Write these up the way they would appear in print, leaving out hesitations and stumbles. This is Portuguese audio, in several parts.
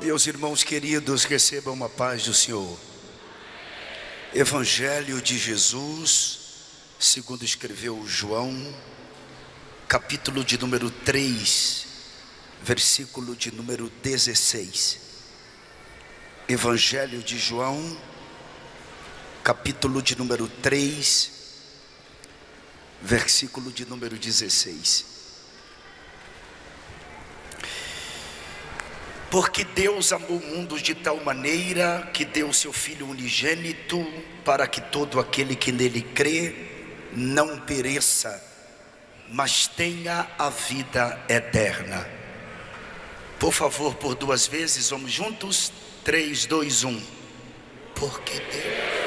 Meus irmãos queridos, recebam a paz do Senhor. Evangelho de Jesus, segundo escreveu João, capítulo de número 3, versículo de número 16. Evangelho de João, capítulo de número 3, versículo de número 16. Porque Deus amou o mundo de tal maneira que deu seu Filho unigênito, para que todo aquele que nele crê não pereça, mas tenha a vida eterna. Por favor, por duas vezes, vamos juntos? 3, 2, 1. Porque Deus...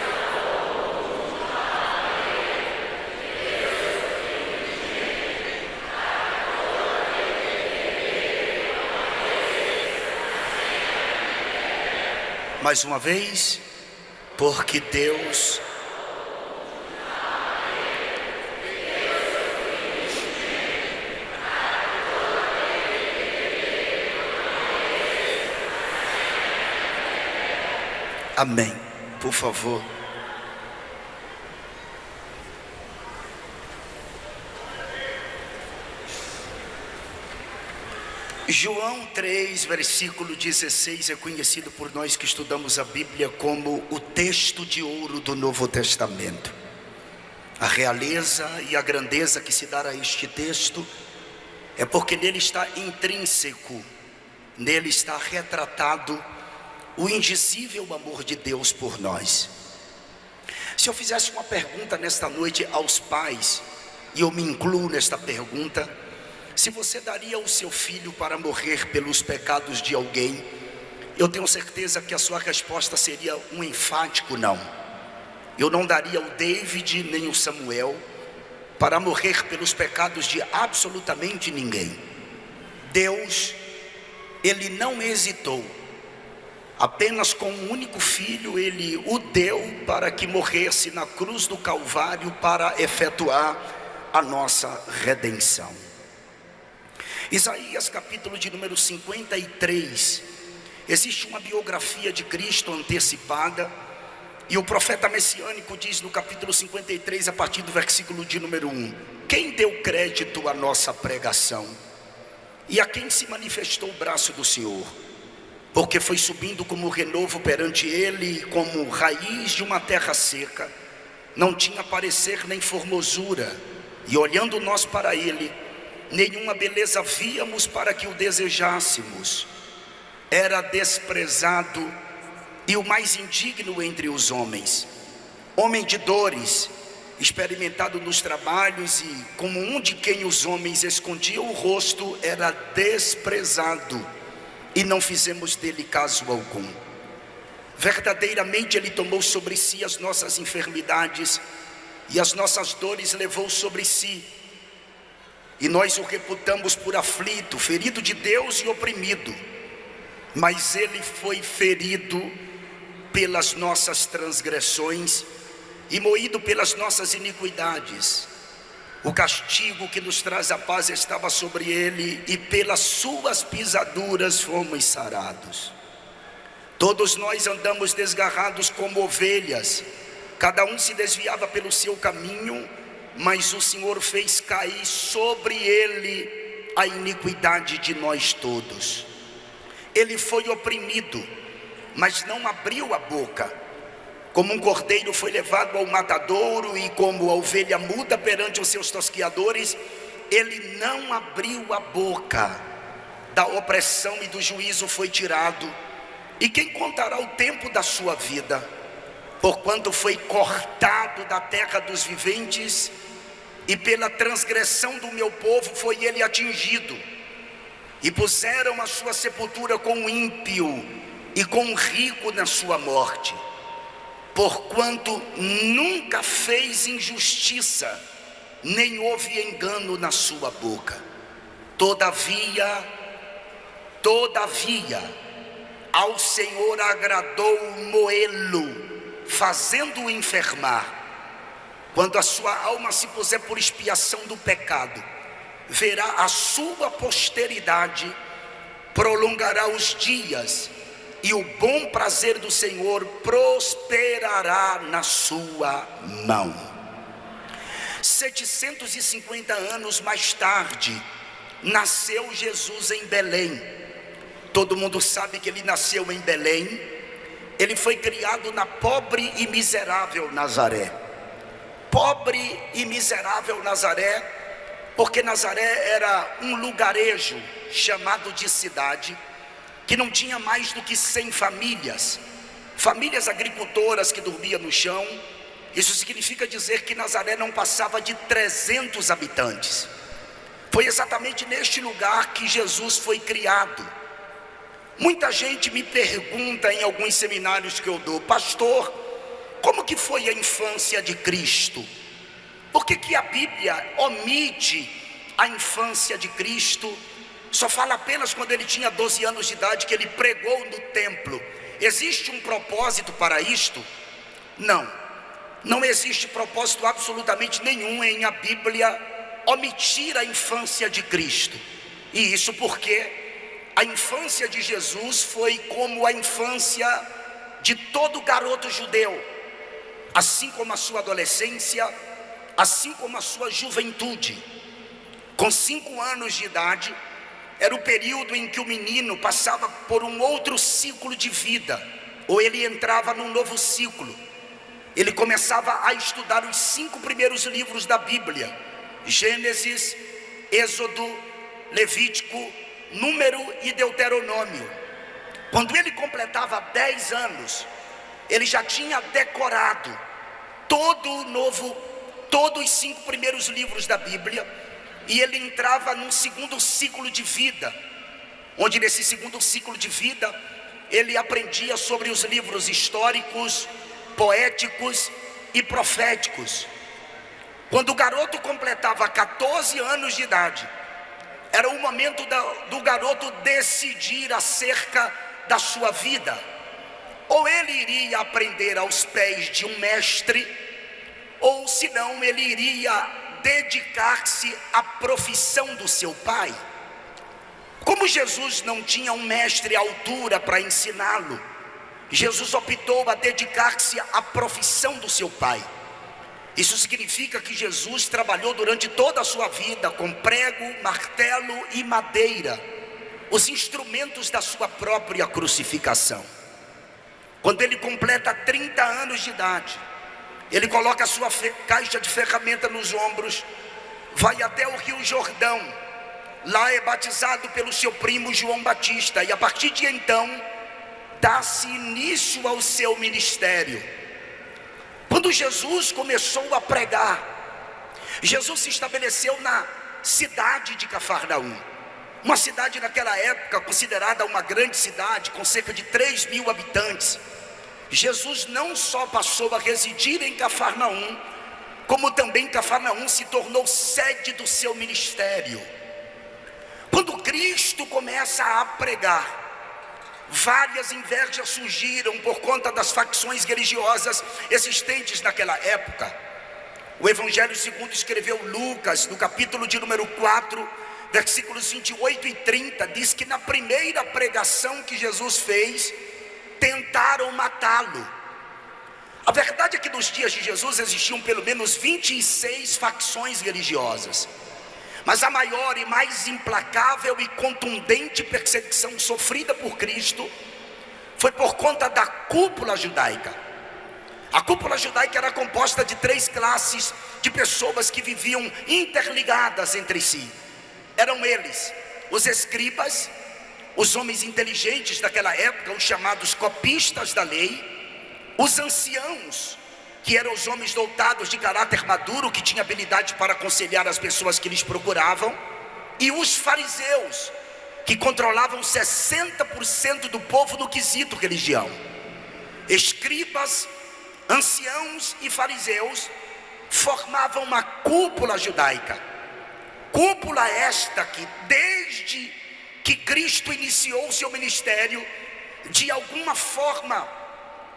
Mais uma vez, porque Deus... Amém. Por favor. João 3, versículo 16 é conhecido por nós que estudamos a Bíblia como o texto de ouro do Novo Testamento. A realeza e a grandeza que se dá a este texto é porque nele está intrínseco, nele está retratado o indizível amor de Deus por nós. Se eu fizesse uma pergunta nesta noite aos pais, e eu me incluo nesta pergunta: se você daria o seu filho para morrer pelos pecados de alguém, eu tenho certeza que a sua resposta seria um enfático não. Eu não daria o David nem o Samuel para morrer pelos pecados de absolutamente ninguém. Deus, Ele não hesitou. Apenas com um único filho, Ele o deu para que morresse na cruz do Calvário para efetuar a nossa redenção. Isaías capítulo de número 53, existe uma biografia de Cristo antecipada, e o profeta messiânico diz no capítulo 53, a partir do versículo de número 1: quem deu crédito à nossa pregação? E a quem se manifestou o braço do Senhor? Porque foi subindo como renovo perante ele, como raiz de uma terra seca, não tinha parecer nem formosura, e olhando nós para ele, nenhuma beleza víamos para que o desejássemos. Era desprezado e o mais indigno entre os homens, homem de dores, experimentado nos trabalhos, e como um de quem os homens escondiam o rosto, era desprezado, e não fizemos dele caso algum. Verdadeiramente ele tomou sobre si as nossas enfermidades, e as nossas dores levou sobre si, e nós o reputamos por aflito, ferido de Deus e oprimido. Mas ele foi ferido pelas nossas transgressões e moído pelas nossas iniquidades. O castigo que nos traz a paz estava sobre ele, e pelas suas pisaduras fomos sarados. Todos nós andamos desgarrados como ovelhas, cada um se desviava pelo seu caminho, mas o Senhor fez cair sobre ele a iniquidade de nós todos. Ele foi oprimido, mas não abriu a boca. Como um cordeiro foi levado ao matadouro, e como a ovelha muda perante os seus tosquiadores, ele não abriu a boca. Da opressão e do juízo foi tirado. E quem contará o tempo da sua vida? Porquanto foi cortado da terra dos viventes, e pela transgressão do meu povo foi ele atingido. E puseram a sua sepultura com o ímpio e com o rico na sua morte. Porquanto nunca fez injustiça, nem houve engano na sua boca. Todavia, ao Senhor agradou moê-lo, fazendo-o enfermar. Quando a sua alma se puser por expiação do pecado, verá a sua posteridade, prolongará os dias, e o bom prazer do Senhor prosperará na sua mão. 750 anos mais tarde, nasceu Jesus em Belém. Todo mundo sabe que ele nasceu em Belém. Ele foi criado na pobre e miserável Nazaré. Pobre e miserável Nazaré, porque Nazaré era um lugarejo chamado de cidade, que não tinha mais do que 100 famílias, famílias agricultoras que dormiam no chão. Isso significa dizer que Nazaré não passava de 300 habitantes. Foi exatamente neste lugar que Jesus foi criado. Muita gente me pergunta em alguns seminários que eu dou: pastor, como que foi a infância de Cristo? Por que a Bíblia omite a infância de Cristo? Só fala apenas quando ele tinha 12 anos de idade, que ele pregou no templo. Existe um propósito para isto? Não existe propósito absolutamente nenhum em a Bíblia omitir a infância de Cristo. E isso porque a infância de Jesus foi como a infância de todo garoto judeu, assim como a sua adolescência, assim como a sua juventude. Com 5 anos de idade, era o período em que o menino passava por um outro ciclo de vida, ou ele entrava num novo ciclo. Ele começava a estudar os 5 primeiros livros da Bíblia: Gênesis, Êxodo, Levítico, Número e Deuteronômio. Quando ele completava 10 anos, ele já tinha decorado todos os 5 primeiros livros da Bíblia, e ele entrava num segundo ciclo de vida, onde nesse segundo ciclo de vida ele aprendia sobre os livros históricos, poéticos e proféticos. Quando o garoto completava 14 anos de idade, era o momento do garoto decidir acerca da sua vida. Ou ele iria aprender aos pés de um mestre, ou senão ele iria dedicar-se à profissão do seu pai. Como Jesus não tinha um mestre à altura para ensiná-lo, Jesus optou a dedicar-se à profissão do seu pai. Isso significa que Jesus trabalhou durante toda a sua vida com prego, martelo e madeira, os instrumentos da sua própria crucificação. Quando ele completa 30 anos de idade, ele coloca a sua caixa de ferramenta nos ombros, vai até o Rio Jordão. Lá é batizado pelo seu primo João Batista, e a partir de então dá-se início ao seu ministério. Quando Jesus começou a pregar, Jesus se estabeleceu na cidade de Cafarnaum, uma cidade naquela época considerada uma grande cidade, com cerca de 3.000 habitantes. Jesus não só passou a residir em Cafarnaum, como também Cafarnaum se tornou sede do seu ministério. Quando Cristo começa a pregar, várias invejas surgiram por conta das facções religiosas existentes naquela época. O Evangelho segundo escreveu Lucas, no capítulo de número 4, versículos 28 e 30, diz que na primeira pregação que Jesus fez, tentaram matá-lo. A verdade é que nos dias de Jesus existiam pelo menos 26 facções religiosas, mas a maior e mais implacável e contundente perseguição sofrida por Cristo foi por conta da cúpula judaica. A cúpula judaica era composta de 3 classes de pessoas que viviam interligadas entre si. Eram eles os escribas, os homens inteligentes daquela época, os chamados copistas da lei, os anciãos, que eram os homens dotados de caráter maduro, que tinham habilidade para aconselhar as pessoas que lhes procuravam, e os fariseus, que controlavam 60% do povo no quesito religião. Escribas, anciãos e fariseus formavam uma cúpula judaica. Cúpula esta que, desde que Cristo iniciou o seu ministério, de alguma forma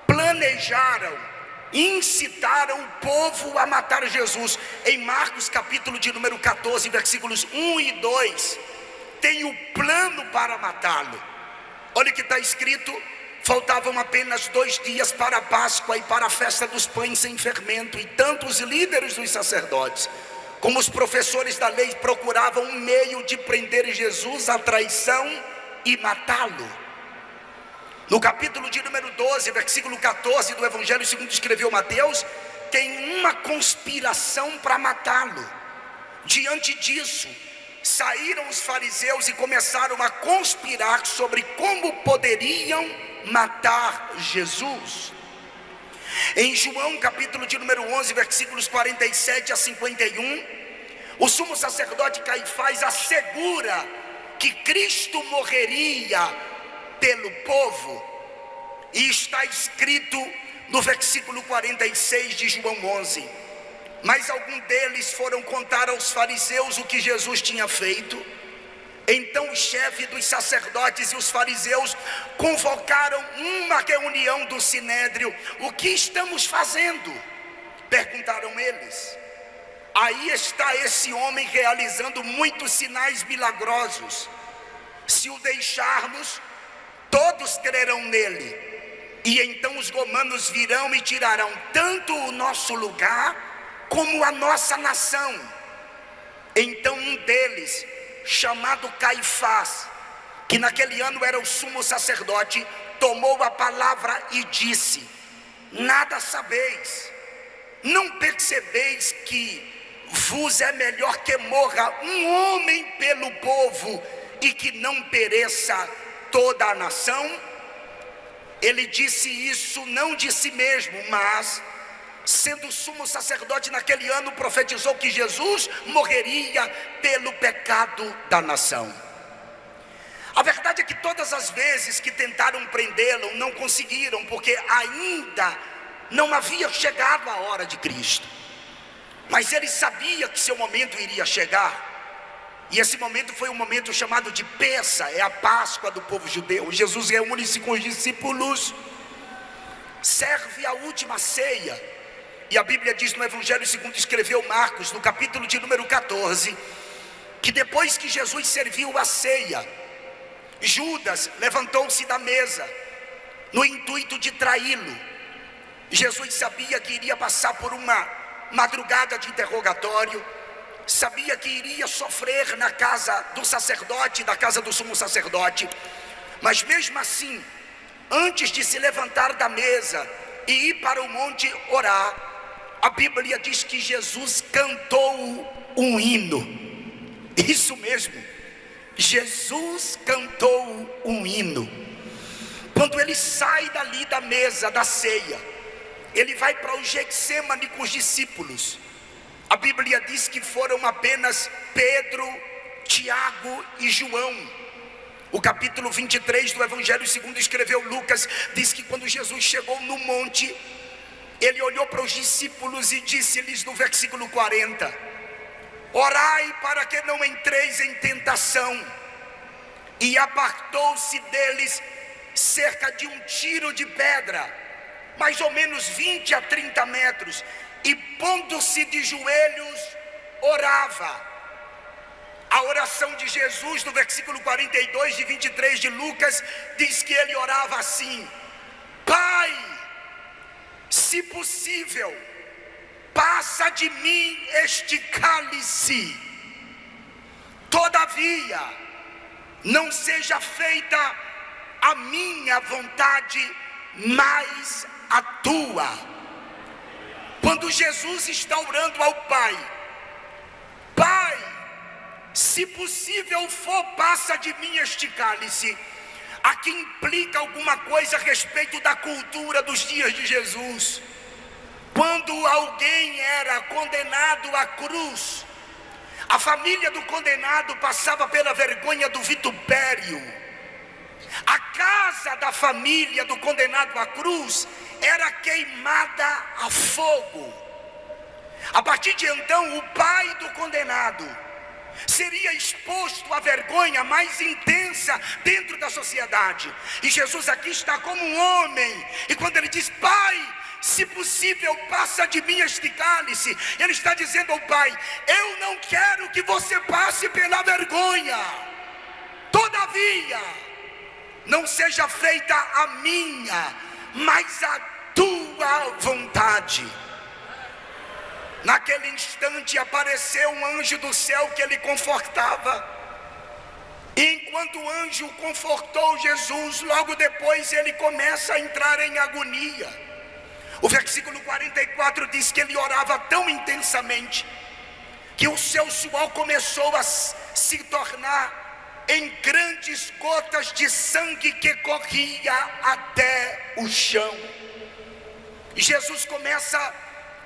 planejaram, incitaram o povo a matar Jesus. Em Marcos capítulo de número 14, versículos 1 e 2, tem o plano para matá-lo. Olha o que está escrito: Faltavam apenas 2 dias para a Páscoa e para a festa dos pães sem fermento, e tanto os líderes dos sacerdotes como os professores da lei procuravam um meio de prender Jesus à traição e matá-lo. No capítulo de número 12, versículo 14 do Evangelho segundo escreveu Mateus, tem uma conspiração para matá-lo. Diante disso, saíram os fariseus e começaram a conspirar sobre como poderiam matar Jesus. Em João capítulo de número 11, versículos 47 a 51, o sumo sacerdote Caifás assegura que Cristo morreria pelo povo, e está escrito no versículo 46 de João 11: mas alguns deles foram contar aos fariseus o que Jesus tinha feito. Então o chefe dos sacerdotes e os fariseus convocaram uma reunião do sinédrio. O que estamos fazendo? Perguntaram eles. Aí está esse homem realizando muitos sinais milagrosos. Se o deixarmos, todos crerão nele, e então os romanos virão e tirarão tanto o nosso lugar como a nossa nação. Então um deles, chamado Caifás, que naquele ano era o sumo sacerdote, tomou a palavra e disse: nada sabeis? Não percebeis que vos é melhor que morra um homem pelo povo e que não pereça toda a nação? Ele disse isso não de si mesmo, mas sendo sumo sacerdote naquele ano, profetizou que Jesus morreria pelo pecado da nação. A verdade é que todas as vezes que tentaram prendê-lo, não conseguiram, porque ainda não havia chegado a hora de Cristo. Mas ele sabia que seu momento iria chegar, e esse momento foi um momento chamado de Pessa, é a Páscoa do povo judeu. Jesus reúne-se com os discípulos, serve a última ceia, e a Bíblia diz no Evangelho segundo escreveu Marcos, no capítulo de número 14, que depois que Jesus serviu a ceia, Judas levantou-se da mesa, no intuito de traí-lo. Jesus sabia que iria passar por uma madrugada de interrogatório, sabia que iria sofrer na casa do sacerdote, da casa do sumo sacerdote, mas mesmo assim, antes de se levantar da mesa e ir para o monte orar, a Bíblia diz que Jesus cantou um hino. Isso mesmo, Jesus cantou um hino. Quando ele sai dali da mesa da ceia, ele vai para o Getsêmani com os discípulos. A Bíblia diz que foram apenas Pedro, Tiago e João. O capítulo 23 do Evangelho segundo escreveu Lucas diz que quando Jesus chegou no monte, ele olhou para os discípulos e disse-lhes no versículo 40: orai para que não entreis em tentação. E apartou-se deles cerca de um tiro de pedra, mais ou menos 20 a 30 metros, e pondo-se de joelhos, orava. A oração de Jesus no versículo 42 de 23 de Lucas diz que ele orava assim: Pai, se possível, passa de mim este cálice, todavia não seja feita a minha vontade, mas a tua. Quando Jesus está orando ao Pai: Pai, se possível for, passa de mim este cálice, aqui implica alguma coisa a respeito da cultura dos dias de Jesus. Quando alguém era condenado à cruz, a família do condenado passava pela vergonha do vitupério. A casa da família do condenado à cruz era queimada a fogo. A partir de então, o pai do condenado seria exposto à vergonha mais intensa dentro da sociedade. E Jesus aqui está como um homem, e quando ele diz: Pai, se possível, passa de mim este cálice, ele está dizendo ao Pai: eu não quero que você passe pela vergonha, todavia não seja feita a minha, mas a tua vontade. Naquele instante apareceu um anjo do céu que ele confortava. E enquanto o anjo confortou Jesus, logo depois ele começa a entrar em agonia. O versículo 44 diz que ele orava tão intensamente que o seu suor começou a se tornar em grandes gotas de sangue que corria até o chão. E Jesus começa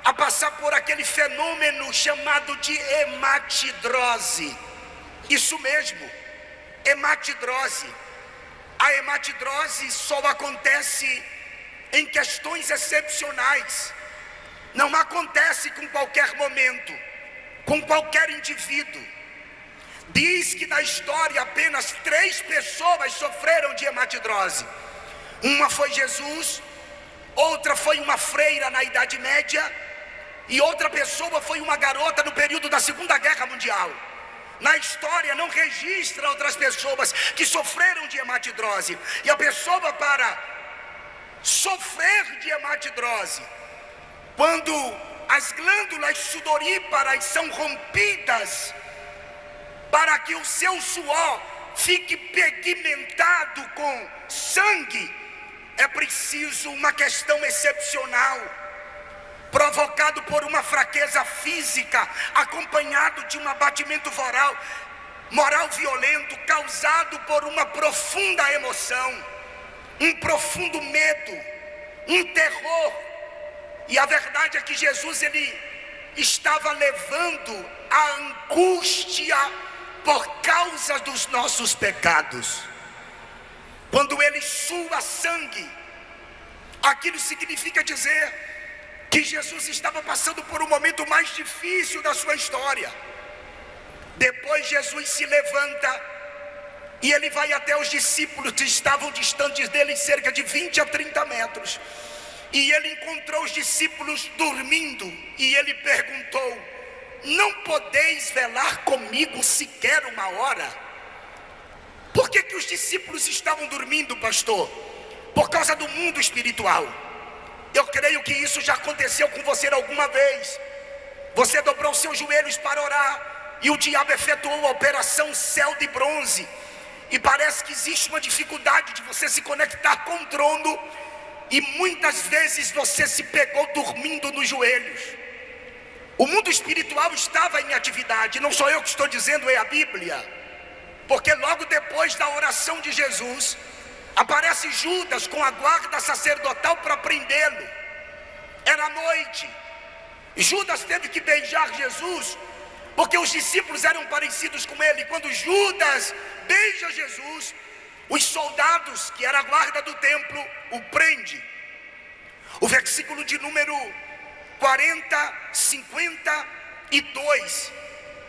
a passar por aquele fenômeno chamado de hematidrose. Isso mesmo, hematidrose. A hematidrose só acontece em questões excepcionais. Não acontece com qualquer momento, com qualquer indivíduo. Diz que na história apenas 3 pessoas sofreram de hematidrose. Uma foi Jesus, outra foi uma freira na Idade Média, e outra pessoa foi uma garota no período da Segunda Guerra Mundial. Na história não registra outras pessoas que sofreram de hematidrose. E a pessoa, para sofrer de hematidrose, quando as glândulas sudoríparas são rompidas, para que o seu suor fique pigmentado com sangue, é preciso uma questão excepcional, provocado por uma fraqueza física, acompanhado de um abatimento moral violento, causado por uma profunda emoção, um profundo medo, um terror. E a verdade é que Jesus, ele estava levando a angústia por causa dos nossos pecados. Quando ele sua sangue, aquilo significa dizer que Jesus estava passando por um momento mais difícil da sua história. Depois Jesus se levanta e ele vai até os discípulos que estavam distantes dele cerca de 20 a 30 metros. E ele encontrou os discípulos dormindo e ele perguntou: não podeis velar comigo sequer uma hora? Por que os discípulos estavam dormindo, pastor? Por causa do mundo espiritual. Eu creio que isso já aconteceu com você alguma vez. Você dobrou seus joelhos para orar e o diabo efetuou a operação céu de bronze, e parece que existe uma dificuldade de você se conectar com o trono, e muitas vezes você se pegou dormindo nos joelhos. O mundo espiritual estava em atividade. Não sou eu que estou dizendo, é a Bíblia. Porque logo depois da oração de Jesus, aparece Judas com a guarda sacerdotal para prendê-lo. Era noite. Judas teve que beijar Jesus, porque os discípulos eram parecidos com ele. Quando Judas beija Jesus, os soldados, que era a guarda do templo, o prende. O versículo de número 52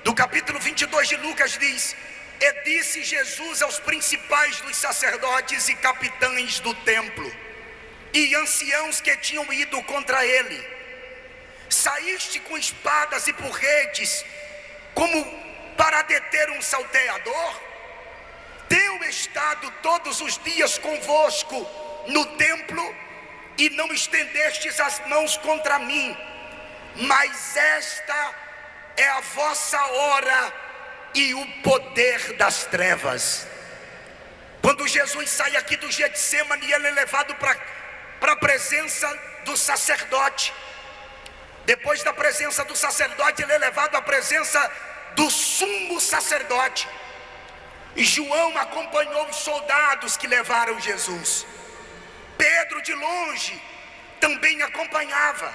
do capítulo 22 de Lucas diz: e disse Jesus aos principais dos sacerdotes e capitães do templo e anciãos que tinham ido contra ele: saíste com espadas e porretes como para deter um salteador? Tenho estado todos os dias convosco no templo e não estendestes as mãos contra mim, mas esta é a vossa hora e o poder das trevas. Quando Jesus sai aqui do Getsemane, ele é levado para a presença do sacerdote. Depois da presença do sacerdote, ele é levado à presença do sumo sacerdote. E João acompanhou os soldados que levaram Jesus. Pedro de longe também acompanhava.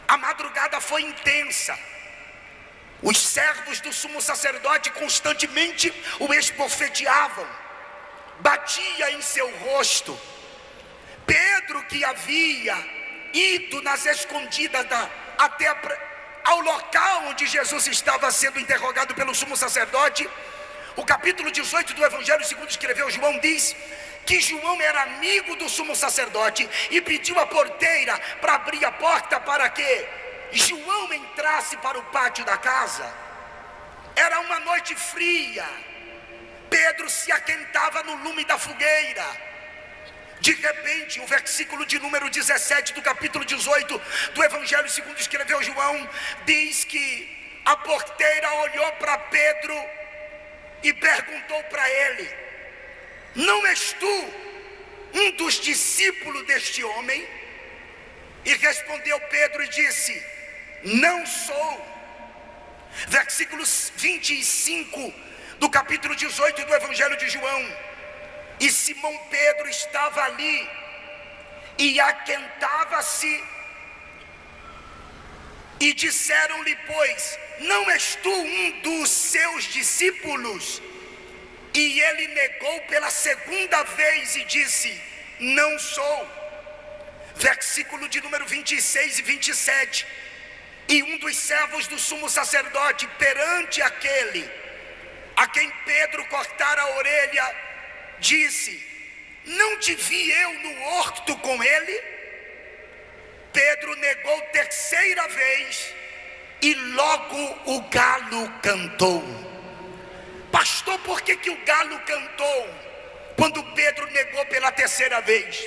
A madrugada foi intensa. Os servos do sumo sacerdote constantemente o esbofeteavam, batia em seu rosto. Pedro, que havia ido nas escondidas até ao local onde Jesus estava sendo interrogado pelo sumo sacerdote, o capítulo 18 do Evangelho segundo escreveu João diz que João era amigo do sumo sacerdote e pediu a porteira para abrir a porta para que João entrasse para o pátio da casa. Era uma noite fria, Pedro se aquentava no lume da fogueira. De repente, o versículo de número 17 do capítulo 18 do Evangelho segundo escreveu João, diz que a porteira olhou para Pedro e perguntou para ele: não és tu um dos discípulos deste homem? E respondeu Pedro e disse: não sou. Versículo 25 do capítulo 18 do Evangelho de João: e Simão Pedro estava ali e aquentava-se, e disseram-lhe, pois, não és tu um dos seus discípulos? E ele negou pela segunda vez e disse: não sou. Versículo de número 26 e 27: e um dos servos do sumo sacerdote, perante aquele a quem Pedro cortara a orelha, disse: não te vi eu no horto com ele? Pedro negou terceira vez, e logo o galo cantou. Pastor, por que o galo cantou quando Pedro negou pela terceira vez?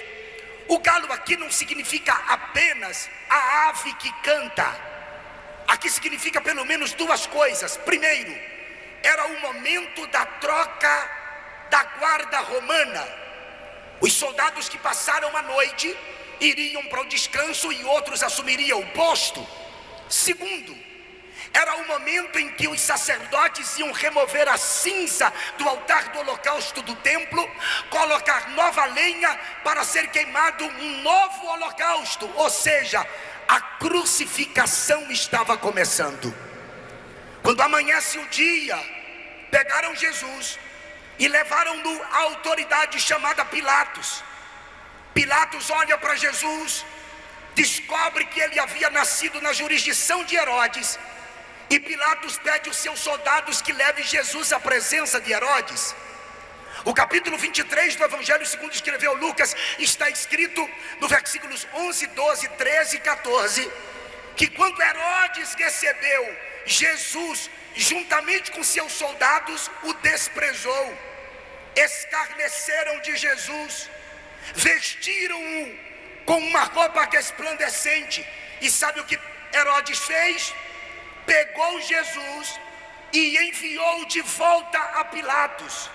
O galo aqui não significa apenas a ave que canta. Aqui significa pelo menos duas coisas. Primeiro, era o momento da troca da guarda romana. Os soldados que passaram a noite iriam para o descanso e outros assumiriam o posto. Segundo, era o momento em que os sacerdotes iam remover a cinza do altar do holocausto do templo, colocar nova lenha para ser queimado um novo holocausto. Ou seja, a crucificação estava começando. Quando amanhece o dia, pegaram Jesus e levaram-no à autoridade chamada Pilatos. Pilatos olha para Jesus, descobre que ele havia nascido na jurisdição de Herodes, e Pilatos pede aos seus soldados que levem Jesus à presença de Herodes. O capítulo 23 do Evangelho segundo escreveu Lucas, está escrito no versículos 11, 12, 13 e 14, que quando Herodes recebeu Jesus juntamente com seus soldados, o desprezou, escarneceram de Jesus, vestiram-o com uma roupa resplandecente. E sabe o que Herodes fez? Pegou Jesus e enviou de volta a Pilatos.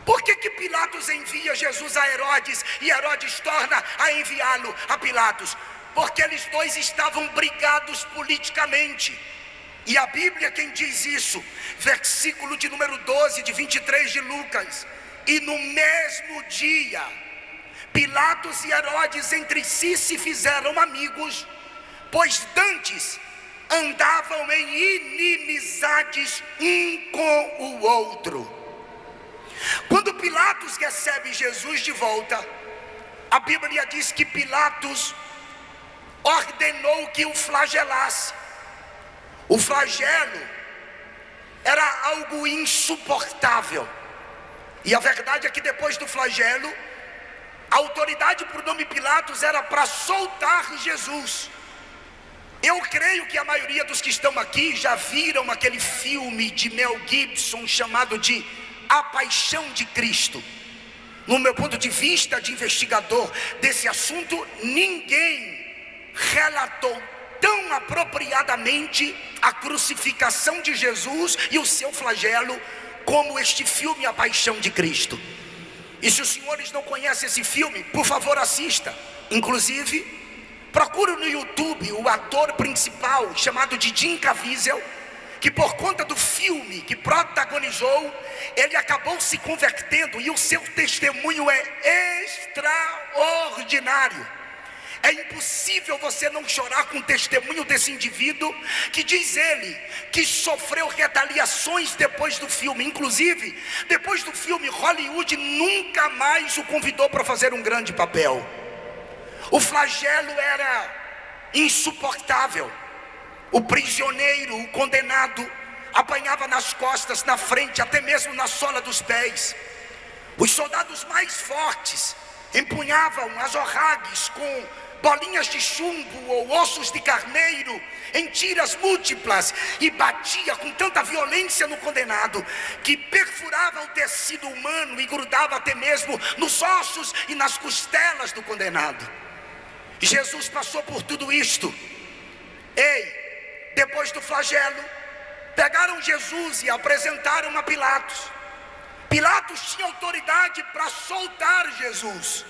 Por que Pilatos envia Jesus a Herodes e Herodes torna a enviá-lo a Pilatos? Porque eles dois estavam brigados politicamente. E a Bíblia quem diz isso, versículo de número 12 de 23 de Lucas: e no mesmo dia Pilatos e Herodes entre si se fizeram amigos, pois dantes andavam em inimizades um com o outro. Quando Pilatos recebe Jesus de volta, a Bíblia diz que Pilatos ordenou que o flagelasse. O flagelo era algo insuportável. E a verdade é que depois do flagelo, a autoridade por nome Pilatos era para soltar Jesus. Eu creio que a maioria dos que estão aqui já viram aquele filme de Mel Gibson chamado de A Paixão de Cristo. No meu ponto de vista de investigador desse assunto, ninguém relatou tão apropriadamente a crucificação de Jesus e o seu flagelo como este filme A Paixão de Cristo. E se os senhores não conhecem esse filme, por favor assista. Inclusive, procure no YouTube o ator principal chamado de Jim Caviezel, que por conta do filme que protagonizou, ele acabou se convertendo, e o seu testemunho é extraordinário. É impossível você não chorar com o testemunho desse indivíduo, que diz ele, que sofreu retaliações depois do filme. Inclusive, depois do filme, Hollywood nunca mais o convidou para fazer um grande papel. O flagelo era insuportável. O prisioneiro, o condenado, apanhava nas costas, na frente, até mesmo na sola dos pés. Os soldados mais fortes empunhavam as orragues com bolinhas de chumbo ou ossos de carneiro em tiras múltiplas, e batia com tanta violência no condenado, que perfurava o tecido humano e grudava até mesmo nos ossos e nas costelas do condenado. Jesus passou por tudo isto. Depois do flagelo, pegaram Jesus e apresentaram a Pilatos. Pilatos tinha autoridade para soltar Jesus.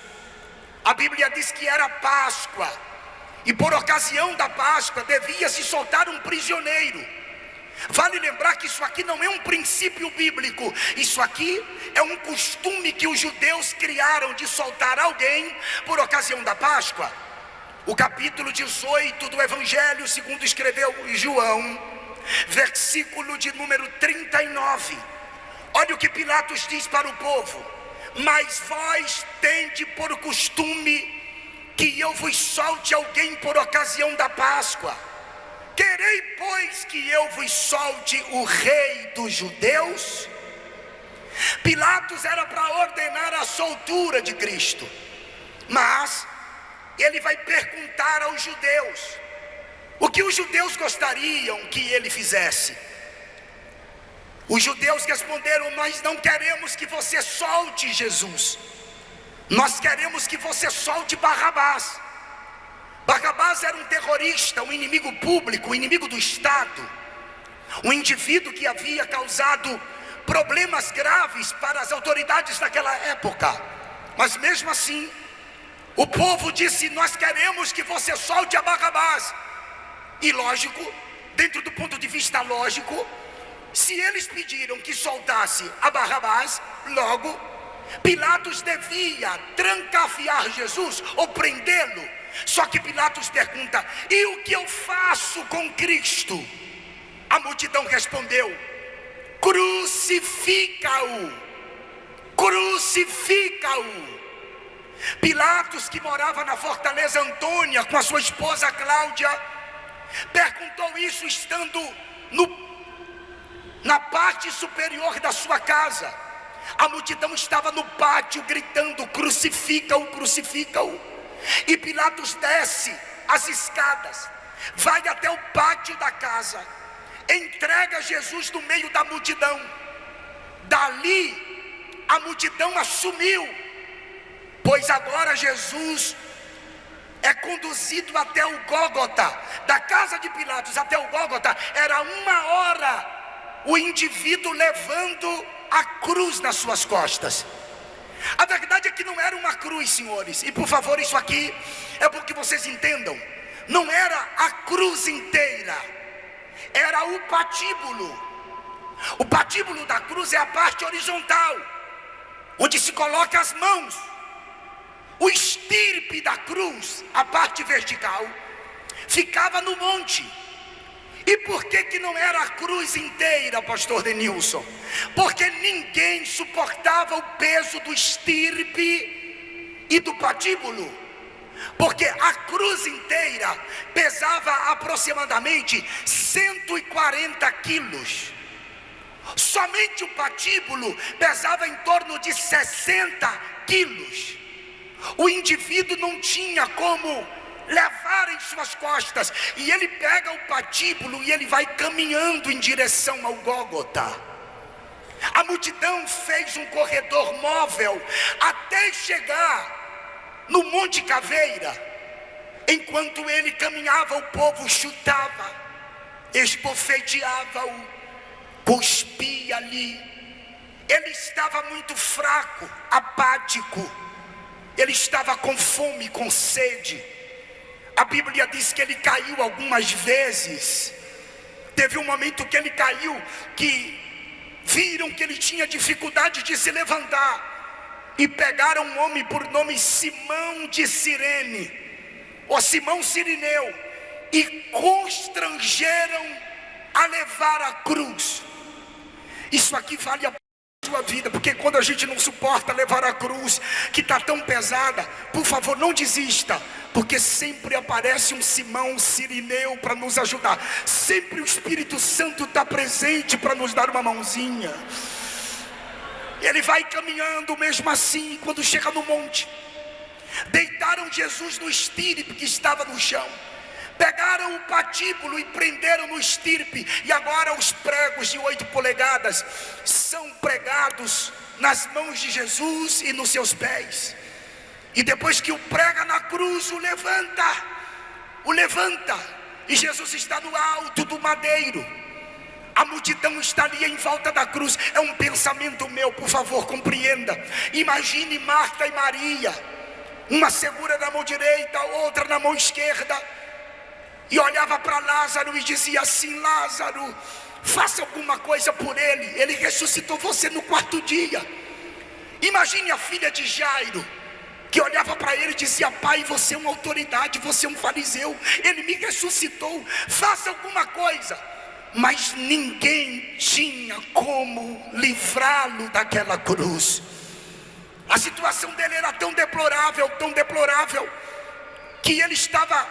A Bíblia diz que era Páscoa, e por ocasião da Páscoa devia se soltar um prisioneiro. Vale lembrar que isso aqui não é um princípio bíblico, isso aqui é um costume que os judeus criaram de soltar alguém por ocasião da Páscoa. O capítulo 18 do Evangelho segundo escreveu João, versículo de número 39. Olha o que Pilatos diz para o povo: mas vós tende por costume que eu vos solte alguém por ocasião da Páscoa. Querei, pois, que eu vos solte o rei dos judeus? Pilatos era para ordenar a soltura de Cristo, mas ele vai perguntar aos judeus o que os judeus gostariam que ele fizesse. Os judeus responderam: nós não queremos que você solte Jesus, nós queremos que você solte Barrabás. Barrabás era um terrorista, um inimigo público, um inimigo do Estado, um indivíduo que havia causado problemas graves para as autoridades daquela época. Mas mesmo assim, o povo disse: nós queremos que você solte a Barrabás. E lógico, dentro do ponto de vista lógico, se eles pediram que soltasse a Barrabás, logo Pilatos devia trancafiar Jesus ou prendê-lo. Só que Pilatos pergunta: e o que eu faço com Cristo? A multidão respondeu: crucifica-o, crucifica-o. Pilatos, que morava na Fortaleza Antônia com a sua esposa Cláudia, perguntou isso estando na parte superior da sua casa. A multidão estava no pátio gritando: crucifica-o, crucifica-o. E Pilatos desce as escadas, vai até o pátio da casa, entrega Jesus no meio da multidão. Dali a multidão assumiu, pois agora Jesus é conduzido até o Gólgota. Da casa de Pilatos até o Gólgota era 1 hora, o indivíduo levando a cruz nas suas costas. A verdade é que não era uma cruz, senhores, e por favor, isso aqui é para que vocês entendam. Não era a cruz inteira, era o patíbulo. O patíbulo da cruz é a parte horizontal, onde se coloca as mãos. O estirpe da cruz, a parte vertical, ficava no monte. E por que não era a cruz inteira, pastor Denilson? Porque ninguém suportava o peso do estirpe e do patíbulo. Porque a cruz inteira pesava aproximadamente 140 quilos. Somente o patíbulo pesava em torno de 60 quilos. O indivíduo não tinha como levar em suas costas, e ele pega o patíbulo e ele vai caminhando em direção ao Gólgota. A multidão fez um corredor móvel até chegar no Monte Caveira. Enquanto ele caminhava, o povo chutava, esbofeteava-o, cuspia ali. Ele estava muito fraco, apático, ele estava com fome, com sede. A Bíblia diz que ele caiu algumas vezes. Teve um momento que ele caiu, que viram que ele tinha dificuldade de se levantar, e pegaram um homem por nome Simão de Cirene, ou Simão Cirineu, e constrangeram a levar a cruz. Isso aqui vale a sua vida, porque quando a gente não suporta levar a cruz, que está tão pesada, por favor, não desista, porque sempre aparece um Simão Cirineu para nos ajudar. Sempre o Espírito Santo está presente para nos dar uma mãozinha. Ele vai caminhando mesmo assim. Quando chega no monte, Deitaram Jesus no estirpe que estava no chão. Pegaram o patíbulo e prenderam no estirpe. E agora os pregos de 8 polegadas são pregados nas mãos de Jesus e nos seus pés. E depois que o prega na cruz, o levanta. E Jesus está no alto do madeiro. A multidão está ali em volta da cruz. É um pensamento meu, por favor, compreenda. Imagine Marta e Maria, uma segura na mão direita, outra na mão esquerda, e olhava para Lázaro e dizia assim: Lázaro, faça alguma coisa por ele, ele ressuscitou você no 4º dia. Imagine a filha de Jairo, que olhava para ele e dizia: pai, você é uma autoridade, você é um fariseu, ele me ressuscitou, faça alguma coisa. Mas ninguém tinha como livrá-lo daquela cruz. A situação dele era tão deplorável, que ele estava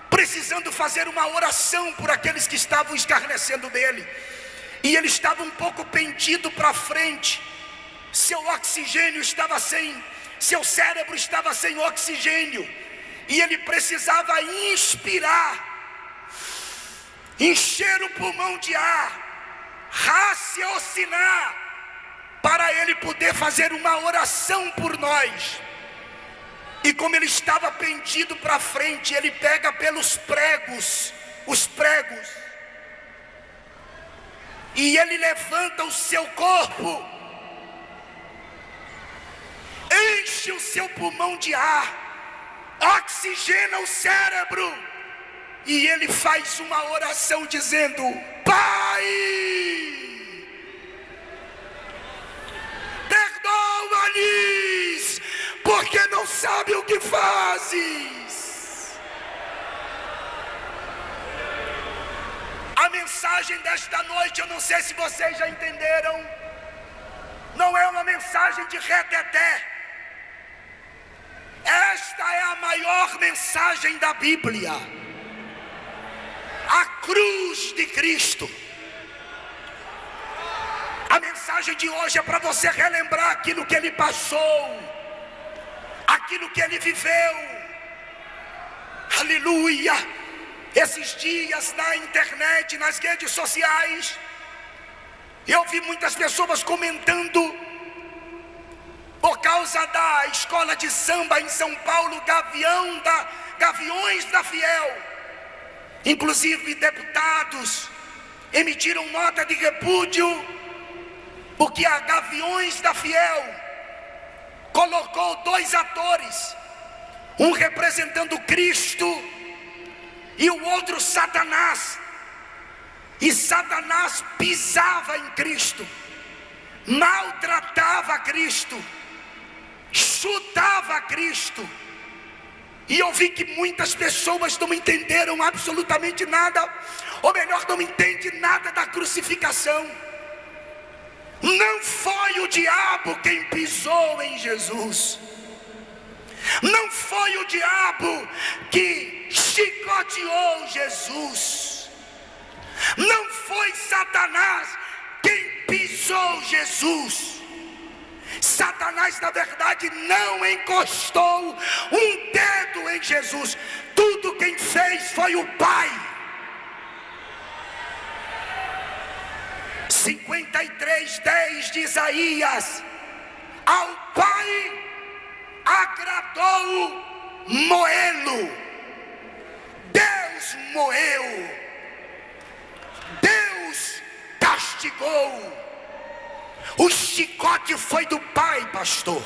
precisando fazer uma oração por aqueles que estavam escarnecendo dele. E ele estava um pouco pendido para frente. Seu oxigênio estava seu cérebro estava sem oxigênio. E ele precisava inspirar, encher o pulmão de ar, raciocinar, para ele poder fazer uma oração por nós. E como ele estava pendido para frente, ele pega pelos pregos, os pregos, e ele levanta o seu corpo, enche o seu pulmão de ar, oxigena o cérebro, e ele faz uma oração dizendo: Pai, perdoa-lhes, porque não sabe o que fazes. A mensagem desta noite, eu não sei se vocês já entenderam, não é uma mensagem de reteté. Esta é a maior mensagem da Bíblia. A cruz de Cristo. A mensagem de hoje é para você relembrar aquilo que ele passou, aquilo que ele viveu. Aleluia. Esses dias na internet, nas redes sociais, eu vi muitas pessoas comentando, por causa da escola de samba em São Paulo, Gaviões da Fiel. Inclusive deputados emitiram nota de repúdio, porque a Gaviões da Fiel colocou 2 atores, um representando Cristo e o outro Satanás. E Satanás pisava em Cristo, maltratava Cristo, chutava Cristo. E eu vi que muitas pessoas não entenderam absolutamente nada, ou melhor, não entendem nada da crucificação. Não foi o diabo quem pisou em Jesus, não foi o diabo que chicoteou Jesus, não foi Satanás quem pisou Jesus. Satanás, na verdade, não encostou um dedo em Jesus. Tudo quem fez foi o Pai. 53:10 de Isaías: ao Pai agradou moê-lo. Deus moeu, Deus castigou. O chicote foi do Pai, pastor.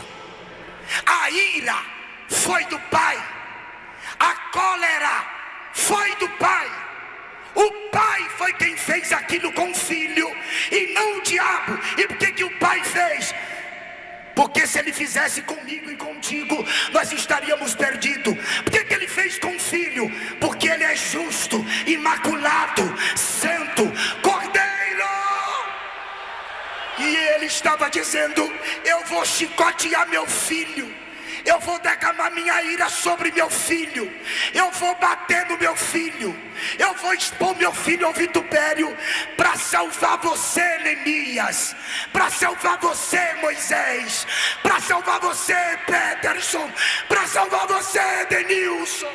A ira foi do Pai. A cólera foi do Pai. O Pai foi quem fez aquilo com o Filho, e não o diabo. E por que o Pai fez? Porque se ele fizesse comigo e contigo, nós estaríamos perdidos. Por que ele fez com o Filho? Porque ele é justo, imaculado, santo, Cordeiro. E ele estava dizendo: eu vou chicotear meu filho, Eu vou derramar minha ira sobre meu filho. Eu vou bater no meu filho. Eu vou expor meu filho ao vitupério para salvar você, Neemias, para salvar você, Moisés, para salvar você, Peterson, para salvar você, Denilson.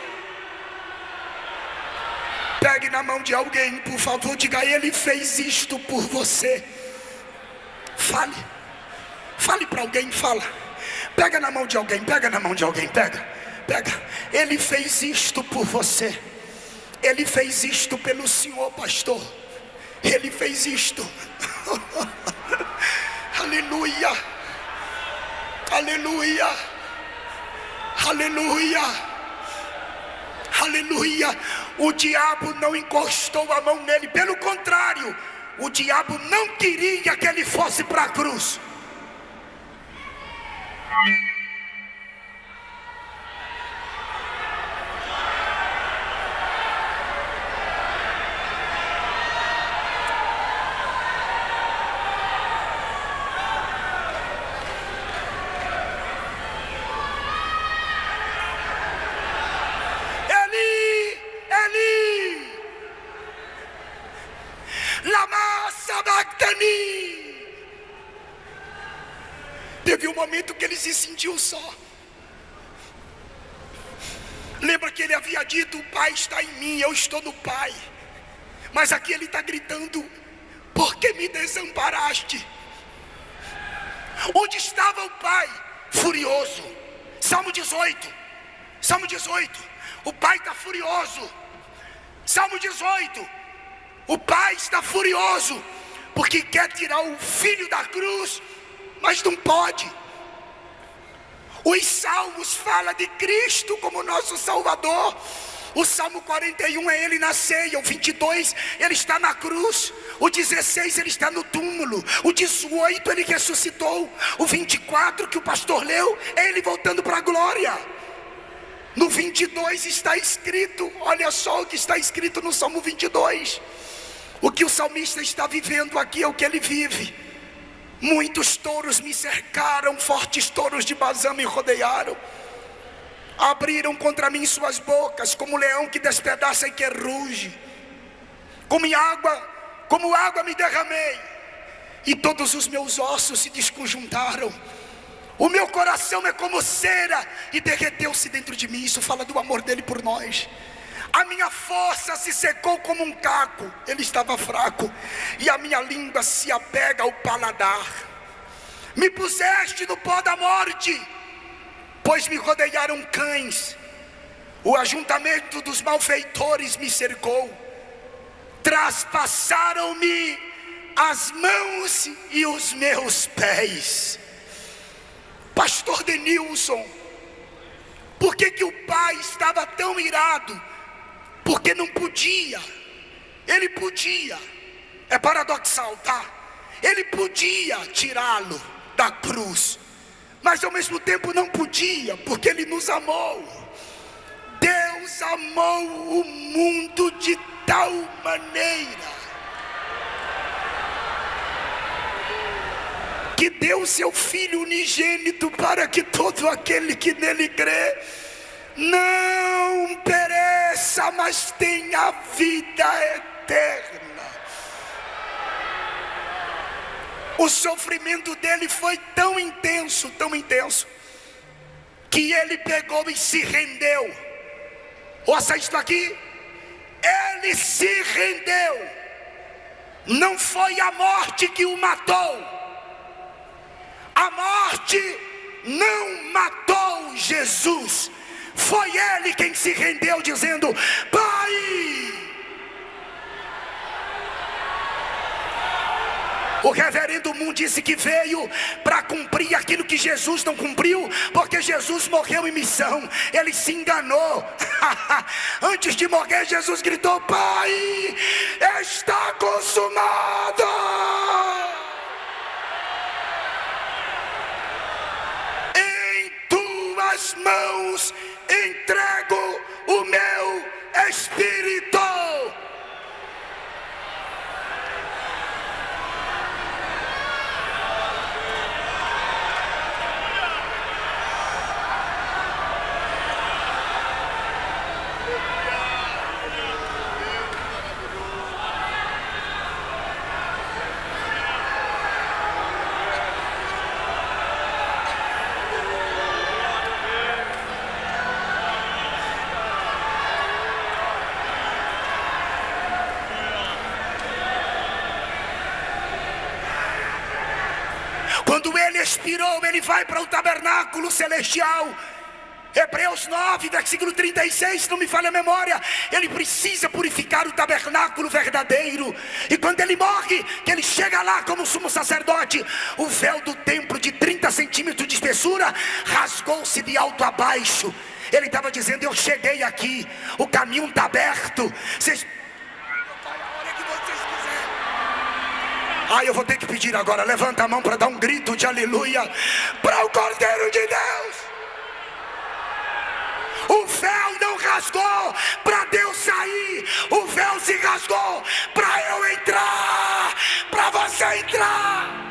Pegue na mão de alguém, por favor, diga: ele fez isto por você. Fale para alguém, fala. Pega na mão de alguém, pega na mão de alguém, pega. Ele fez isto por você. Ele fez isto pelo senhor, pastor. Ele fez isto. Aleluia. Aleluia. Aleluia. Aleluia. O diabo não encostou a mão nele. Pelo contrário, o diabo não queria que ele fosse para a cruz. Teve um momento que ele se sentiu só. Lembra que ele havia dito: o Pai está em mim, eu estou no Pai. Mas aqui ele está gritando: por que me desamparaste? Onde estava o Pai? Furioso. Salmo 18. O Pai está furioso. Salmo 18. O Pai está furioso porque quer tirar o filho da cruz, mas não pode. Os salmos falam de Cristo como nosso Salvador. O Salmo 41 é ele na ceia. O 22 ele está na cruz. O 16 ele está no túmulo. O 18 ele ressuscitou. O 24 que o pastor leu é ele voltando para a glória. No 22 está escrito, olha só o que está escrito no Salmo 22. O que o salmista está vivendo aqui é o que ele vive. Muitos touros me cercaram, fortes touros de Bazã me rodearam. Abriram contra mim suas bocas, como leão que despedaça e que ruge. Como água me derramei, e todos os meus ossos se desconjuntaram. O meu coração é como cera e derreteu-se dentro de mim. Isso fala do amor dele por nós. A minha força se secou como um caco. Ele estava fraco. E a minha língua se apega ao paladar. Me puseste no pó da morte, pois me rodearam cães. O ajuntamento dos malfeitores me cercou. Traspassaram-me as mãos e os meus pés. Pastor Denilson, por que o pai estava tão irado? Porque não podia. Ele podia. É paradoxal, tá? Ele podia tirá-lo da cruz, mas ao mesmo tempo não podia, porque ele nos amou. Deus amou o mundo de tal maneira que deu seu Filho unigênito, para que todo aquele que nele crê não pereça, mas tenha vida eterna. O sofrimento dele foi tão intenso, que ele pegou e se rendeu. Ouça isto aqui: ele se rendeu. Não foi a morte que o matou. A morte não matou Jesus. Foi ele quem se rendeu, dizendo: Pai. O reverendo Moon disse que veio para cumprir aquilo que Jesus não cumpriu, porque Jesus morreu em missão. Ele se enganou. Antes de morrer, Jesus gritou: Pai, está consumado. Em tuas mãos entrego o meu espírito. quando ele expirou, ele vai para o tabernáculo celestial. Hebreus 9, versículo 36, se não me falha a memória, ele precisa purificar o tabernáculo verdadeiro. E quando ele morre, que ele chega lá como sumo sacerdote, o véu do templo de 30 centímetros de espessura rasgou-se de alto a baixo. Ele estava dizendo: eu cheguei aqui, o caminho está aberto. Vocês... eu vou ter que pedir agora, levanta a mão para dar um grito de aleluia para o Cordeiro de Deus. O véu não rasgou para Deus sair, o véu se rasgou para eu entrar, para você entrar.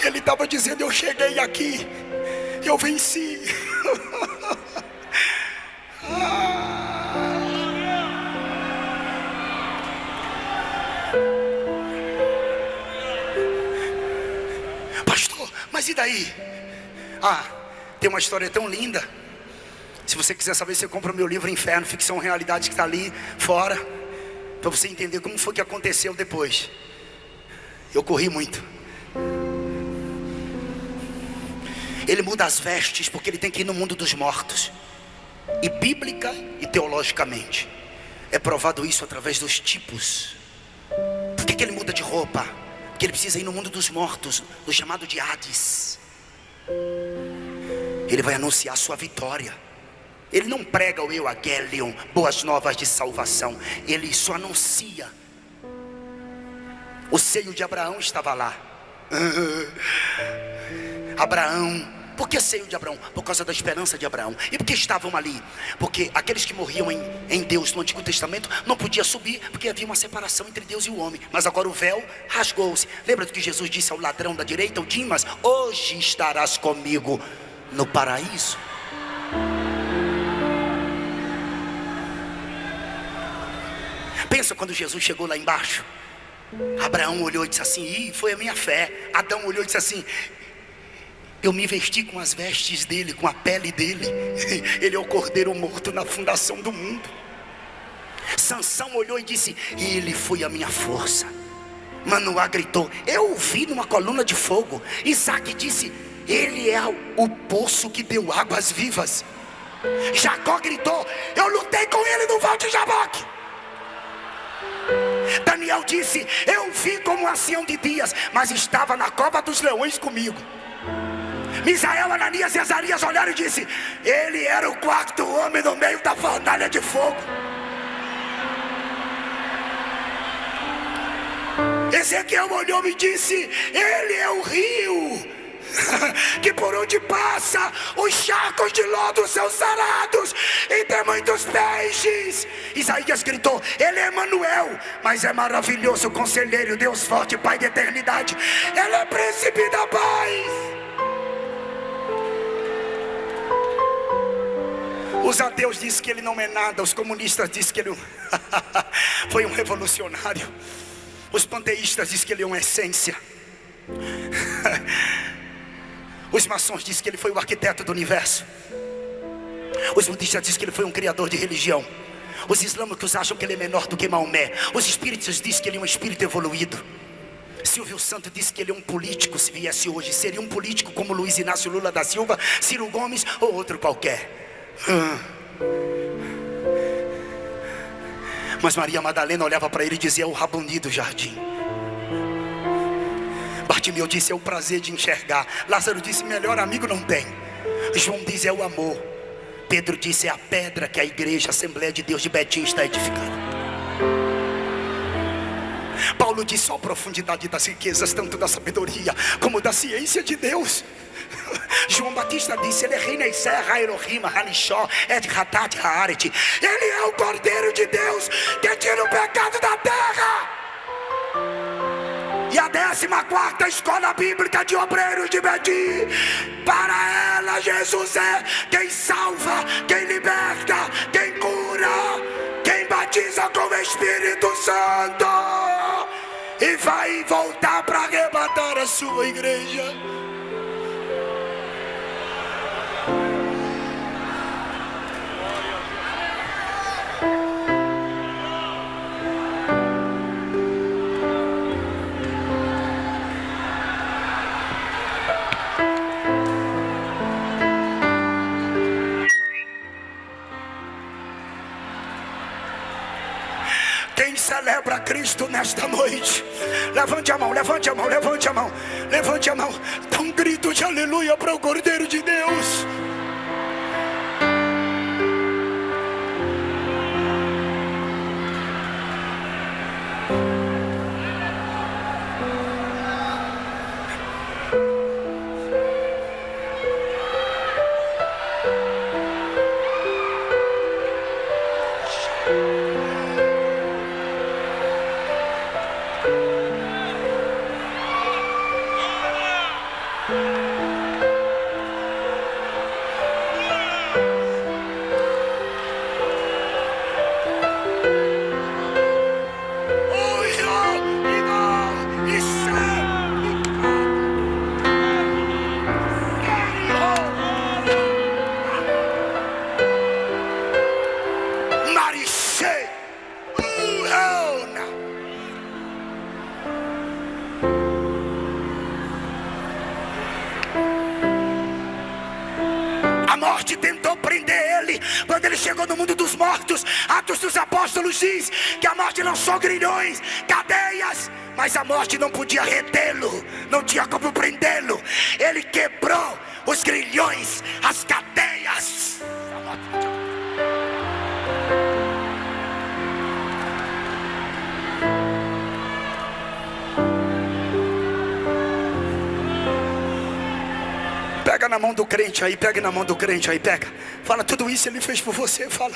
Ele estava dizendo: eu cheguei aqui, eu venci. Pastor, mas e daí? Tem uma história tão linda. Se você quiser saber, você compra o meu livro Inferno, Ficção Realidade, que está ali fora, para você entender como foi que aconteceu depois. Eu corri muito. Ele muda as vestes porque ele tem que ir no mundo dos mortos. E bíblica e teologicamente é provado isso através dos tipos. Por que ele muda de roupa? Porque ele precisa ir no mundo dos mortos, no chamado de Hades. Ele vai anunciar sua vitória. Ele não prega o Evangelion, boas novas de salvação. Ele só anuncia. O seio de Abraão estava lá. Abraão, por que seio de Abraão? Por causa da esperança de Abraão. E por que estavam ali? Porque aqueles que morriam em Deus no Antigo Testamento não podiam subir, porque havia uma separação entre Deus e o homem. Mas agora o véu rasgou-se. Lembra do que Jesus disse ao ladrão da direita, o Dimas? Hoje estarás comigo no paraíso. Pensa quando Jesus chegou lá embaixo. Abraão olhou e disse assim: foi a minha fé. Adão olhou e disse assim: eu me vesti com as vestes dele, com a pele dele. Ele é o cordeiro morto na fundação do mundo. Sansão olhou e disse: ele foi a minha força. Manoá gritou: eu o vi numa coluna de fogo. Isaac disse: ele é o poço que deu águas vivas. Jacó gritou: eu lutei com ele no Val de Jaboque. Daniel disse: eu vi como ancião de dias, mas estava na cova dos leões comigo. Misael, Ananias e Azarias olharam e disse: ele era o quarto homem no meio da fornalha de fogo. Ezequiel olhou e disse: ele é o rio que por onde passa os charcos de lodo são sarados e tem muitos peixes. Isaías gritou: ele é Emanuel, mas é maravilhoso conselheiro, Deus forte, Pai de eternidade. Ele é príncipe da paz. Os ateus dizem que ele não é nada. Os comunistas dizem que ele foi um revolucionário. Os panteístas dizem que ele é uma essência. Os maçons dizem que ele foi o arquiteto do universo. Os budistas dizem que ele foi um criador de religião. Os islâmicos acham que ele é menor do que Maomé. Os espíritos dizem que ele é um espírito evoluído. Silvio Santos disse que ele é um político. Se viesse hoje, seria um político como Luiz Inácio Lula da Silva, Ciro Gomes ou outro qualquer. Mas Maria Madalena olhava para ele e dizia: é o Rabuni do jardim. Bartimeu disse: é o prazer de enxergar. Lázaro disse: melhor amigo não tem. João diz: é o amor. Pedro disse: é a pedra que a igreja, a Assembleia de Deus de Betim está edificando. Paulo disse: ó, a profundidade das riquezas, tanto da sabedoria como da ciência de Deus. João Batista disse: ele é Rei Neisser, Elohim, Hanishó, Et Hatat Haaret. Ele é o Cordeiro de Deus que tira o pecado da terra. E a 14ª Escola Bíblica de Obreiros de Betim. Para ela, Jesus é quem salva, quem liberta, quem cura, quem batiza com o Espírito Santo. E vai voltar para arrebatar a sua igreja. Quem celebra Cristo nesta noite, levante a mão, levante a mão, levante a mão, levante a mão. Dá um grito de aleluia para o Cordeiro de Deus. A morte tentou prender ele quando ele chegou no mundo dos mortos. Atos dos Apóstolos diz que a morte lançou grilhões, cadeias, mas a morte não podia retê-lo, não tinha como prendê-lo. Ele quebrou os grilhões, as cadeias. Pega na mão do crente aí, pega na mão do crente aí, pega. Fala, tudo isso ele fez por você, fala.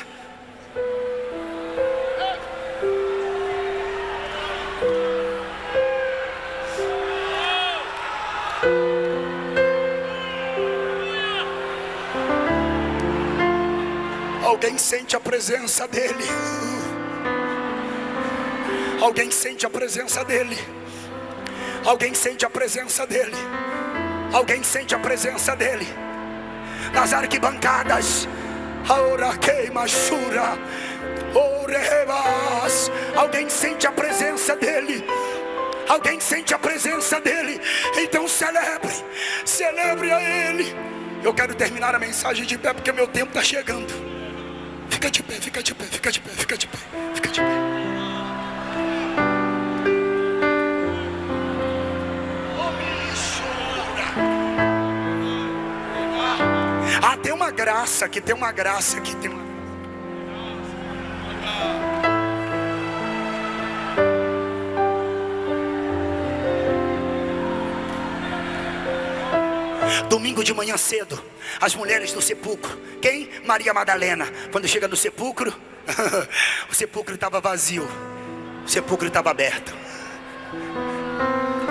Alguém sente a presença dele. Alguém sente a presença dele. Alguém sente a presença dele. Alguém sente a presença dele nas arquibancadas. Alguém sente a presença dele. Alguém sente a presença dele. Então celebre, celebre a ele. Eu quero terminar a mensagem de pé porque meu tempo está chegando. Fica de pé, fica de pé, fica de pé, fica de pé, fica de pé. Ah, tem uma graça aqui, tem uma graça aqui, tem uma... Domingo de manhã cedo, as mulheres do sepulcro. Quem? Maria Madalena. Quando chega no sepulcro, o sepulcro estava vazio, o sepulcro estava aberto.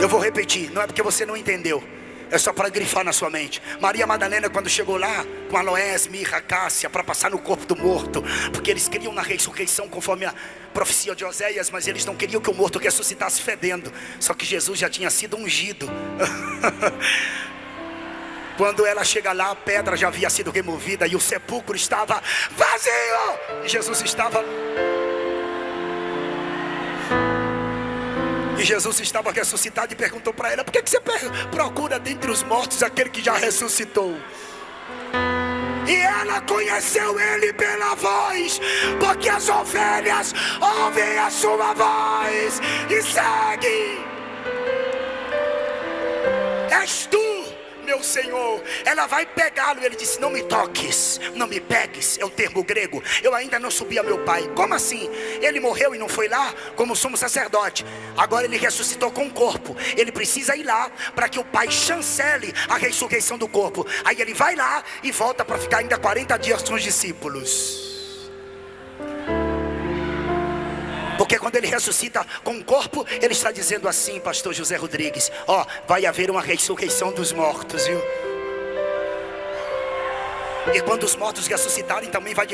Eu vou repetir, não é porque você não entendeu, é só para grifar na sua mente. Maria Madalena, quando chegou lá com aloés, mirra, cássia, para passar no corpo do morto, porque eles queriam na ressurreição conforme a profecia de Oséias, mas eles não queriam que o morto ressuscitasse fedendo. Só que Jesus já tinha sido ungido. Quando ela chega lá, a pedra já havia sido removida e o sepulcro estava vazio. E Jesus estava... E Jesus estava ressuscitado e perguntou para ela: por que você procura dentre os mortos aquele que já ressuscitou? E ela conheceu ele pela voz, porque as ovelhas ouvem a sua voz e seguem. És tu, meu Senhor. Ela vai pegá-lo. Ele disse: não me toques, não me pegues. É o termo grego. Eu ainda não subi a meu pai. Como assim? Ele morreu e não foi lá como sumo sacerdote. Agora ele ressuscitou com o corpo. Ele precisa ir lá para que o pai chancele a ressurreição do corpo. Aí ele vai lá e volta para ficar ainda 40 dias com os discípulos. Porque quando ele ressuscita com o corpo, ele está dizendo assim, pastor José Rodrigues: ó, vai haver uma ressurreição dos mortos, viu? E quando os mortos ressuscitarem, também vai...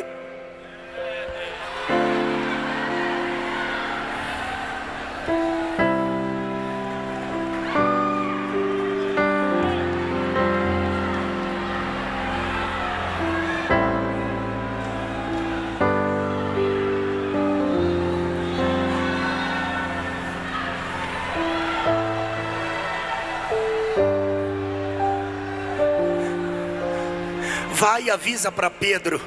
Vai e avisa para Pedro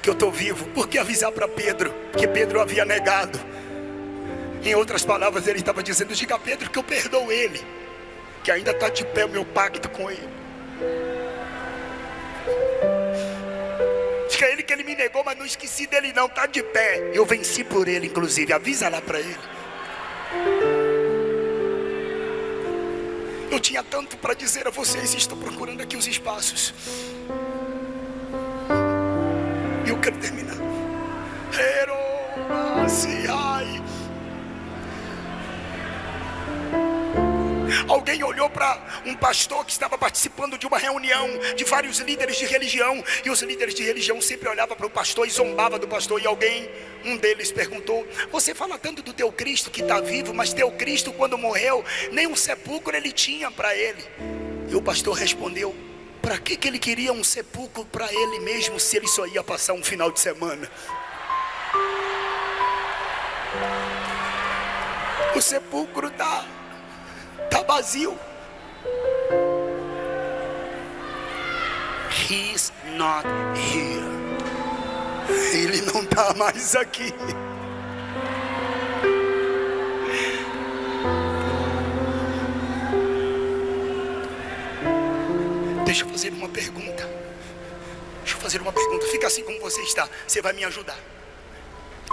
que eu estou vivo. Por que avisar para Pedro? Que Pedro havia negado. Em outras palavras, ele estava dizendo: diga a Pedro que eu perdoo ele, que ainda está de pé o meu pacto com ele. Diga a ele que ele me negou, mas não esqueci dele não, está de pé. Eu venci por ele, inclusive. Avisa lá para ele. Eu tinha tanto para dizer a vocês, estou procurando aqui os espaços. Eu quero terminar. Alguém olhou para um pastor que estava participando de uma reunião de vários líderes de religião, e os líderes de religião sempre olhavam para o pastor e zombavam do pastor. E um deles perguntou: você fala tanto do teu Cristo que está vivo, mas teu Cristo, quando morreu, nem um sepulcro ele tinha para ele. E o pastor respondeu: para que ele queria um sepulcro para ele mesmo, se ele só ia passar um final de semana? O sepulcro está vazio. He's not here. Ele não está mais aqui. Deixa eu fazer uma pergunta. Fica assim como você está. Você vai me ajudar.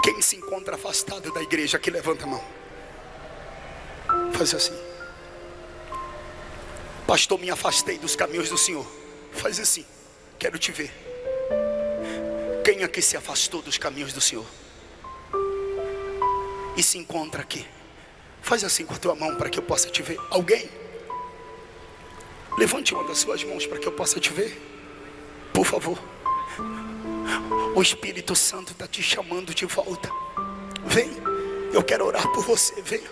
Quem se encontra afastado da igreja, que levanta a mão. Faz assim: pastor, me afastei dos caminhos do Senhor. Faz assim: quero te ver. Quem aqui se afastou dos caminhos do Senhor e se encontra aqui? Faz assim com a tua mão para que eu possa te ver. Alguém? Levante uma das suas mãos para que eu possa te ver, por favor. O Espírito Santo está te chamando de volta. Vem, eu quero orar por você. Venha,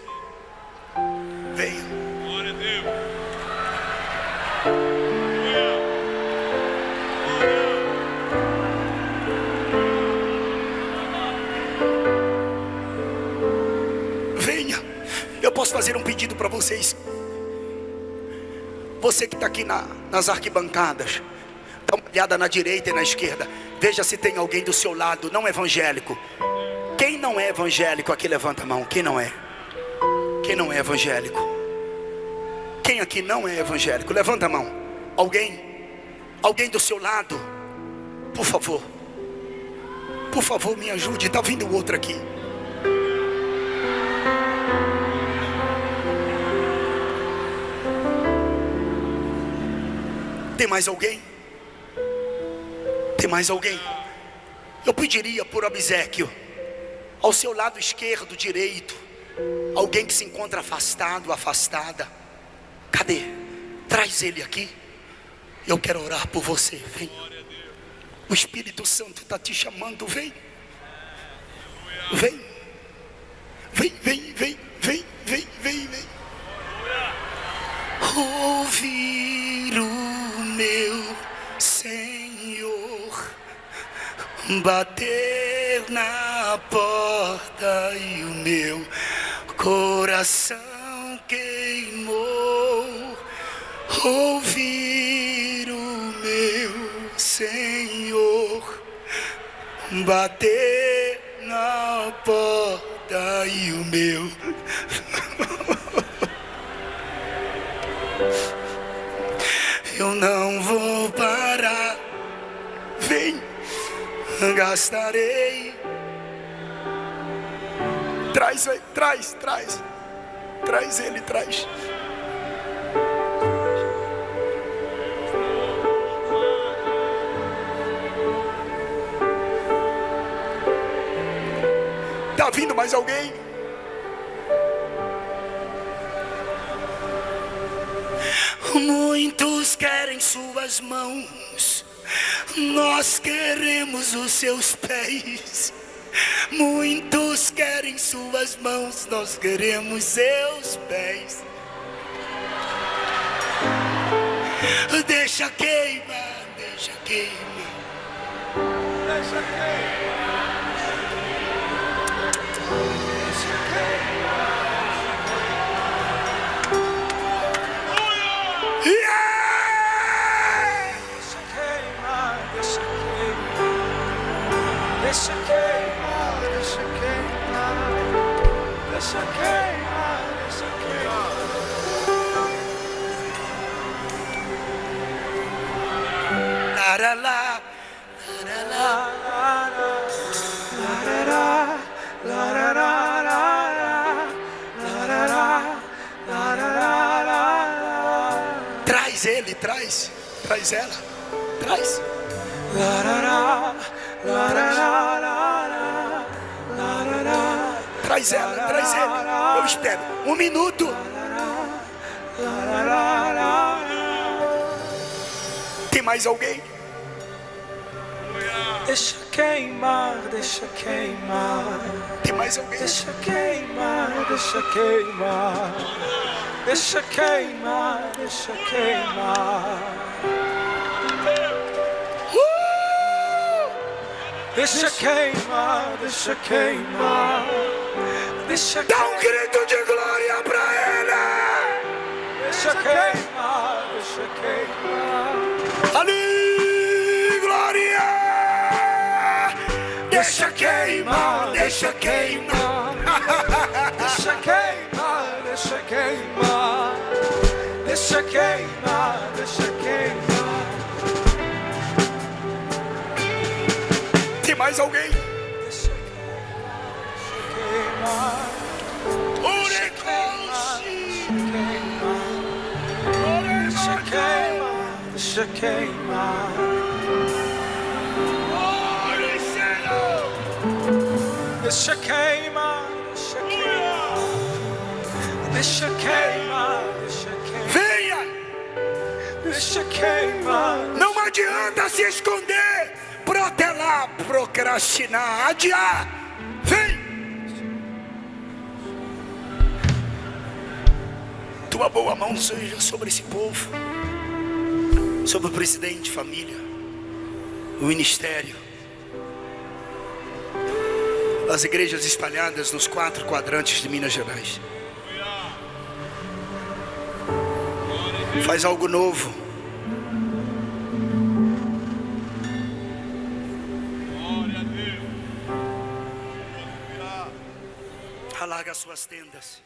venha. Glória a Deus. Venha. Eu posso fazer um pedido para vocês. Você que está aqui nas arquibancadas, dá uma olhada na direita e na esquerda. Veja se tem alguém do seu lado não evangélico. Quem não é evangélico aqui, levanta a mão. Quem não é? Quem não é evangélico? Quem aqui não é evangélico? Levanta a mão. Alguém? Alguém do seu lado? Por favor. Por favor, me ajude. Está vindo outro aqui. Tem mais alguém? Tem mais alguém? Eu pediria por obséquio, ao seu lado esquerdo, direito, alguém que se encontra afastado, afastada. Cadê? Traz ele aqui. Eu quero orar por você. Vem. O Espírito Santo está te chamando. Vem. Vem. Vem, vem, vem, vem, vem, vem, vem. Ouvir o meu Senhor bater na porta e o meu coração queimou. Ouvir o meu Senhor bater na porta e o meu eu não vou parar. Vem, gastarei. Traz, traz, traz. Traz ele, traz. Está vindo mais alguém? Muitos querem suas mãos, nós queremos os seus pés. Muitos querem suas mãos, nós queremos seus pés. Deixa queimar, deixa queimar, deixa queimar, deixa queimar. Deixa queimar, deixa queimar, deixa queimar, deixa queimar, deixa queimar, deixa queimar. Laralá, laralá, larará, larará, larará, larará. Traz ele, traz ela, traz. Larará, larará, larará, Traz ela, traz ele. Eu espero 1 minuto. Tem mais alguém? Deixa queimar, deixa queimar. Tem mais alguém? Deixa queimar, deixa queimar. Deixa queimar, deixa queimar. Deixa queimar, deixa queimar. Deixa Dá um grito de glória pra ele. Deixa queimar, deixa queimar. Ali, glória. Deixa queimar, deixa queimar. Deixa queimar, deixa queimar. Deixa queimar, deixa queimar. Tem mais alguém? Deixa queimar, deixa queimar. Deixa queimar, deixa queimar. Deixa queimar, deixa queimar. Deixa queimar, deixa queimar. Venha! Deixa queimar. Não adianta se esconder, protelar, procrastinar, adiar. Vem! Tua boa mão seja sobre esse povo, sobre o presidente, família, o ministério, as igrejas espalhadas nos 4 quadrantes de Minas Gerais. Faz algo novo. Alarga as suas tendas.